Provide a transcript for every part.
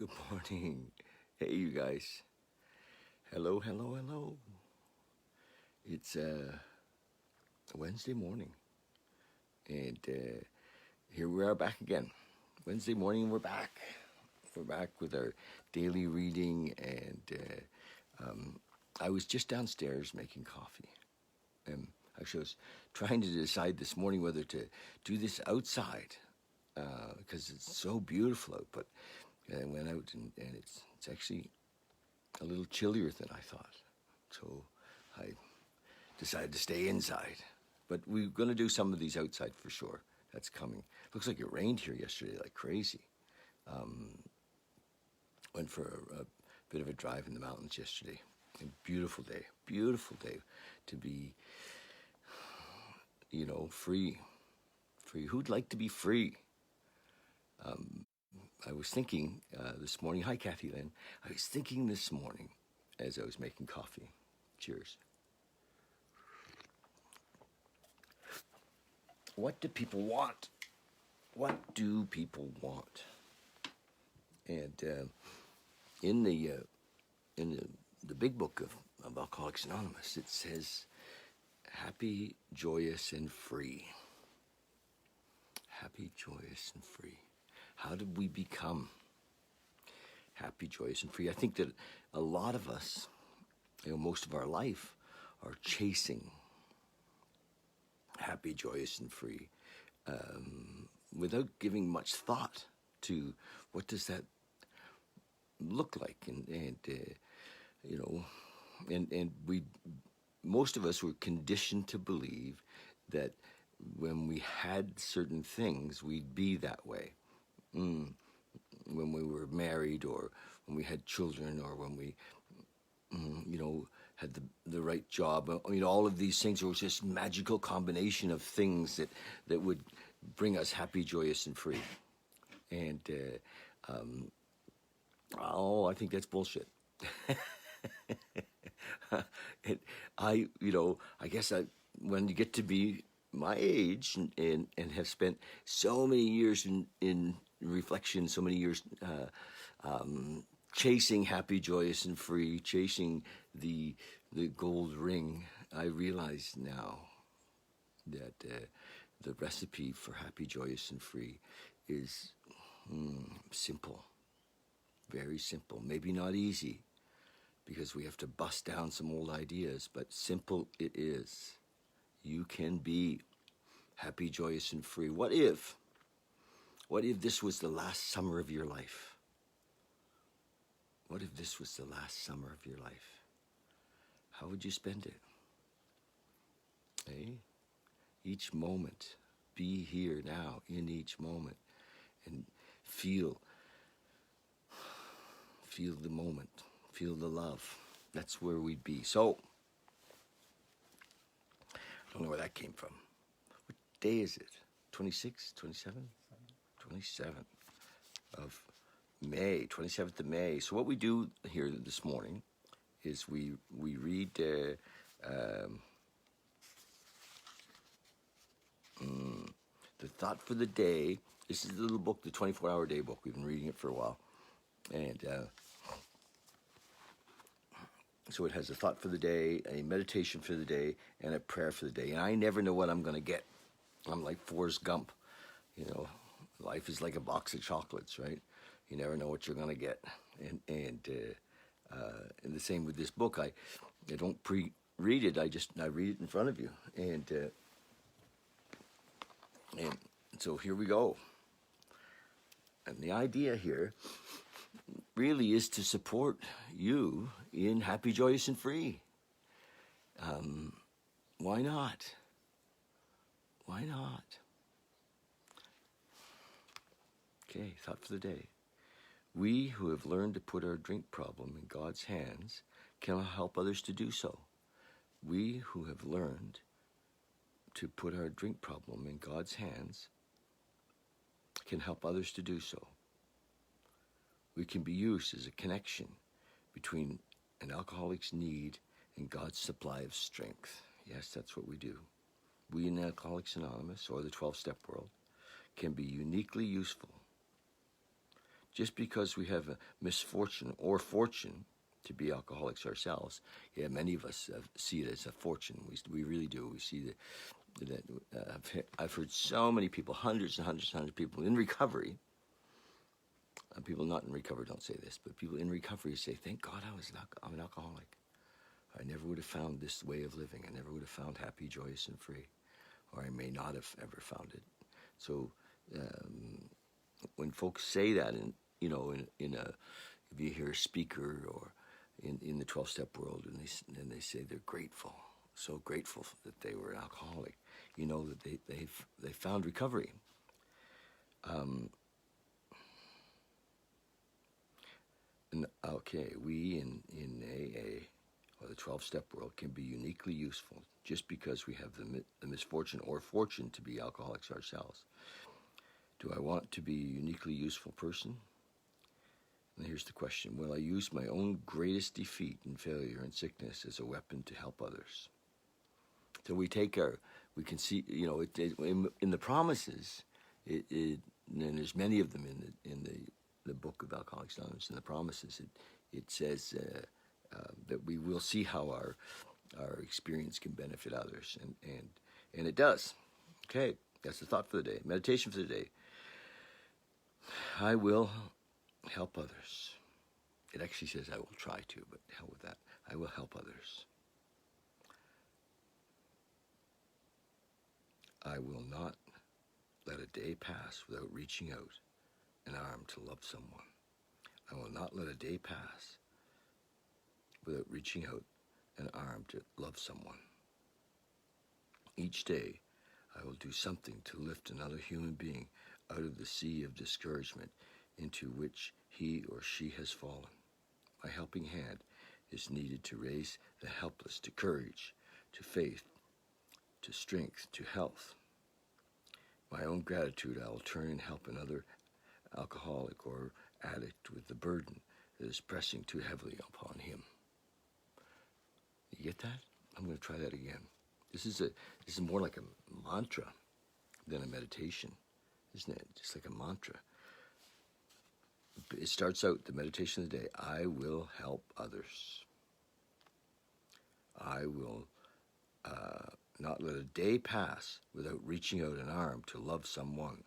Good morning. Hey, you guys. Hello, hello, hello. It's Wednesday morning, and here we are back again. Wednesday morning, we're back. We're back with our daily reading, and I was just downstairs making coffee. Actually, I was trying to decide this morning whether to do this outside because it's so beautiful out, but I went out and it's actually a little chillier than I thought. So I decided to stay inside. But we're going to do some of these outside for sure. That's coming. Looks like it rained here yesterday like crazy. Went for a bit of a drive in the mountains yesterday. A beautiful day to be, free. Free. Who'd like to be free? I was thinking this morning, hi Kathy Lynn, I was thinking this morning as I was making coffee. Cheers. What do people want? What do people want? And in the big book of Alcoholics Anonymous, it says, happy, joyous, and free. Happy, joyous, and free. How did we become happy, joyous, and free? I think that a lot of us, most of our life, are chasing happy, joyous, and free without giving much thought to what does that look like, and we, most of us were conditioned to believe that when we had certain things, we'd be that way. When we were married, or when we had children, or when we, had the right job. All of these things, there was this magical combination of things that would bring us happy, joyous, and free. And, I think that's bullshit. I guess when you get to be my age and have spent so many years in reflection, so many years chasing happy, joyous, and free, chasing the gold ring, I realize now that the recipe for happy, joyous, and free is simple, very simple. Maybe not easy, because we have to bust down some old ideas, but simple it is. You can be happy, joyous, and free. What if this was the last summer of your life? What if this was the last summer of your life? How would you spend it? Eh? Each moment. Be here now in each moment and feel the moment. Feel the love. That's where we'd be. So, I don't know where that came from. What day is it? 26, 27? 27 of May, 27th of May. So what we do here this morning is we read the thought for the day. This is the little book, the 24-hour day book. We've been reading it for a while. And so it has a thought for the day, a meditation for the day, and a prayer for the day. And I never know what I'm going to get. I'm like Forrest Gump. Life is like a box of chocolates, right? You never know what you're going to get. And the same with this book. I don't pre-read it. I read it in front of you. And so here we go. And the idea here really is to support you in happy, joyous, and free. Why not? Why not? Okay, thought for the day. We who have learned to put our drink problem in God's hands can help others to do so. We who have learned to put our drink problem in God's hands can help others to do so. We can be used as a connection between an alcoholic's need and God's supply of strength. Yes, that's what we do. We in Alcoholics Anonymous, or the 12-Step World, can be uniquely useful just because we have a misfortune or fortune to be alcoholics ourselves. Yeah, many of us see it as a fortune. We really do. We see that I've heard so many people, hundreds and hundreds and hundreds of people in recovery. People not in recovery don't say this, but people in recovery say, "Thank God I'm an alcoholic. I never would have found this way of living. I never would have found happy, joyous, and free, or I may not have ever found it." So when folks say that, if you hear a speaker or in the 12-step world, and they say they're grateful, so grateful that they were an alcoholic, you know that they found recovery. We in AA or the 12-step world can be uniquely useful just because we have the misfortune or fortune to be alcoholics ourselves. Do I want to be a uniquely useful person? And here's the question: will I use my own greatest defeat and failure and sickness as a weapon to help others? So we can see, in the promises, and there's many of them in the book of Alcoholics Anonymous. In the promises, it says that we will see how our experience can benefit others, and it does. Okay, that's the thought for the day. Meditation for the day. I will help others. It actually says I will try to, but hell with that. I will help others. I will not let a day pass without reaching out an arm to love someone. I will not let a day pass without reaching out an arm to love someone. Each day, I will do something to lift another human being out of the sea of discouragement into which he or she has fallen. My helping hand is needed to raise the helpless to courage, to faith, to strength, to health. My own gratitude I will turn and help another alcoholic or addict with the burden that is pressing too heavily upon him. You get that? I'm going to try that again. This is more like a mantra than a meditation, isn't it? Just like a mantra. It starts out, the meditation of the day, I will help others. I will not let a day pass without reaching out an arm to love someone.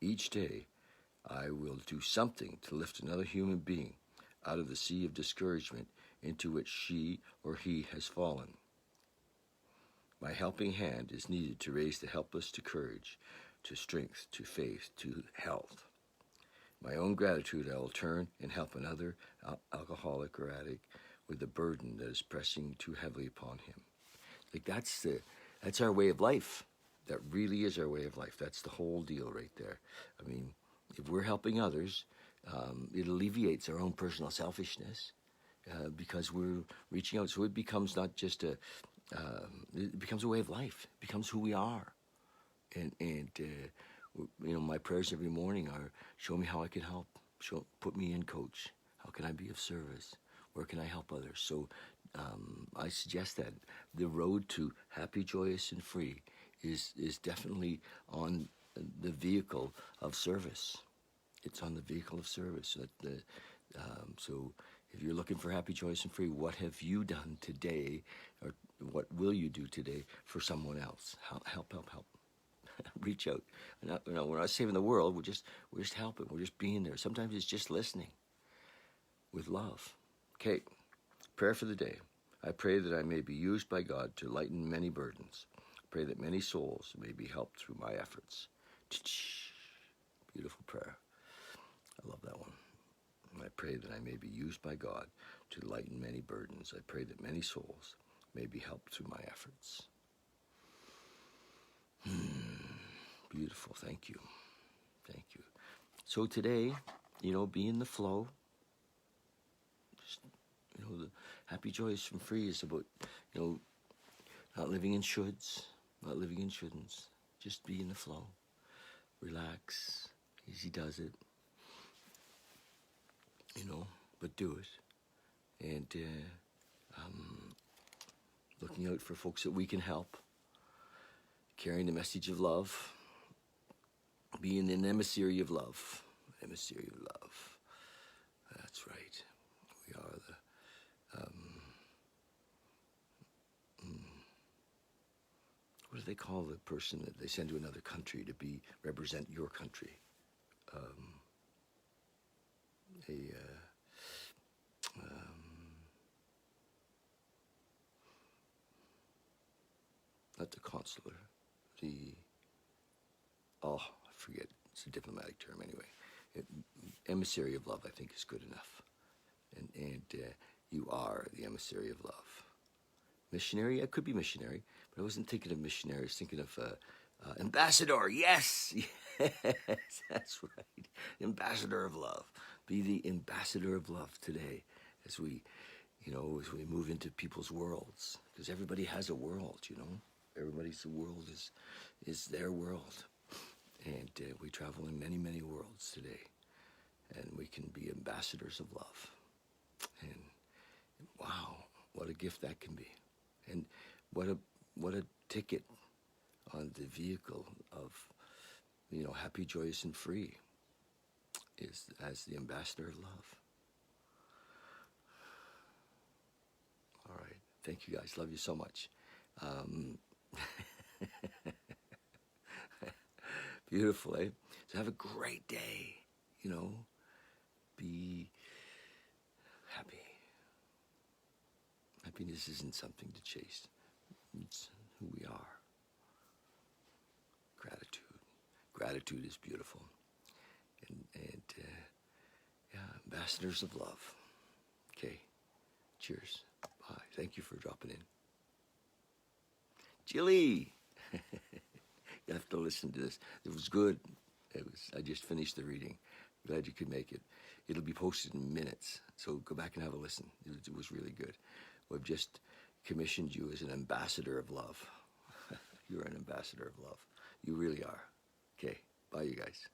Each day, I will do something to lift another human being out of the sea of discouragement into which she or he has fallen. My helping hand is needed to raise the helpless to courage, to strength, to faith, to health. My own gratitude I will turn and help another alcoholic or addict with the burden that is pressing too heavily upon him. Like that's our way of life. That really is our way of life. That's the whole deal right there. I mean, if we're helping others, it alleviates our own personal selfishness because we're reaching out. So it becomes not just it becomes a way of life. It becomes who we are. And my prayers every morning are, show me how I can help. Put me in, coach. How can I be of service? Where can I help others? So I suggest that the road to happy, joyous, and free is definitely on the vehicle of service. It's on the vehicle of service. So if you're looking for happy, joyous, and free, what have you done today, or what will you do today for someone else? Help. Reach out. We're not saving the world. We're just helping. We're just being there. Sometimes it's just listening with love. Okay, prayer for the day. I pray that I may be used by God to lighten many burdens. Pray that many souls may be helped through my efforts. Beautiful prayer. I love that one. I pray that I may be used by God to lighten many burdens. I pray that many souls may be helped through my efforts. Beautiful. Thank you. So today, be in the flow. Just, the happy, joyous, and free is about, not living in shoulds, not living in shouldn'ts. Just be in the flow. Relax. Easy does it. But do it. And looking out for folks that we can help. Carrying the message of love. Being an emissary of love. emissary of love. That's right. We are the what do they call the person that they send to another country to represent your country? Not the consular, I forget. It's a diplomatic term anyway. Emissary of love, I think, is good enough. And you are the emissary of love. Missionary, it could be missionary, but I wasn't thinking of missionary. I was thinking of ambassador. Yes, yes, that's right. Ambassador of love. Be the ambassador of love today, as we move into people's worlds, because everybody has a world. Everybody's world is their world, and we travel in many, many worlds today, and we can be ambassadors of love. And wow, what a gift that can be. And what a ticket on the vehicle of, happy, joyous, and free is as the ambassador of love. All right. Thank you, guys. Love you so much. Beautiful, eh? So have a great day. Be happy. Happiness isn't something to chase. It's who we are. Gratitude is beautiful. And ambassadors of love. Okay. Cheers. Bye. Thank you for dropping in. Jilly! You have to listen to this. It was good. I just finished the reading. Glad you could make it. It'll be posted in minutes, so go back and have a listen. It was really good. We've just commissioned you as an ambassador of love. You're an ambassador of love. You really are. Okay, bye, you guys.